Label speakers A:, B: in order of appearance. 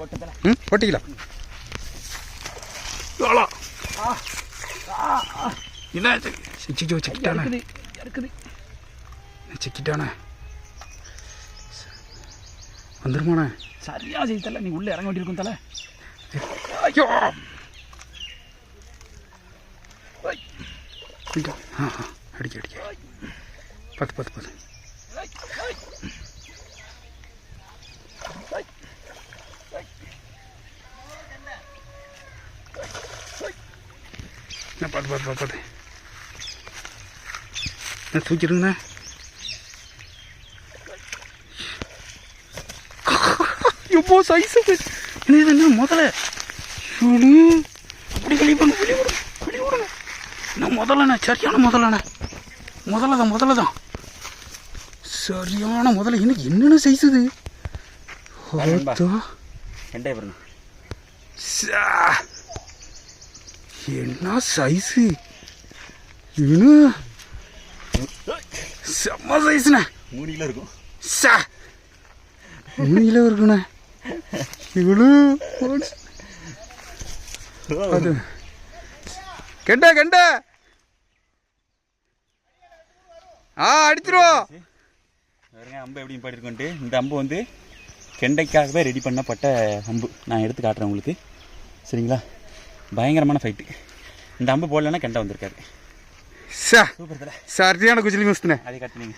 A: போட்டிக்கலாம். என்ன சிக்கிட்டானே சிக்கிட்டானே வந்துருமாண்ணே.
B: சரியா செய்ய தலை, நீ உள்ளே இறங்க வேண்டியிருக்கும் தலை.
A: ஐயோ அடிக்க அடிக்க பத்து பத்து பத்து பார்த்து பார்த்து பார்த்து பார்த்து என்ன தூக்கிடுங்கண்ணே. எப்போ சைஸு என்ன முதல்ல அப்படி வெளியே போங்க வெளியே விடுங்க வெளியே விடுங்க. நான் முதல்லண்ணே சரியான முதல்ல தான் சரியான முதல்ல. எனக்கு என்னென்ன சைஸ் இது என்ன சைஸு இன்னும் செம்ம சைஸ்ண்ணே.
B: 3 கிலோ இருக்கும்.
A: 3 கிலோ இருக்குண்ணே. இவ்வளோ அது கெண்டை அடிச்சிருவோம்.
B: வேறுங்க அம்பு எப்படி பாடிருக்கோன்ட்டு. இந்த அம்பு வந்து கெண்டைக்காகவே ரெடி பண்ணப்பட்ட அம்பு. நான் எடுத்து காட்டுறேன் உங்களுக்கு, சரிங்களா? பயங்கரமான ஃபைட்டு. இந்த அம்பு போடலன்னா கெண்டை வந்திருக்காரு.
A: சரியான குஜிலி மிஸ்துனே.
B: அதை காட்டுனீங்க.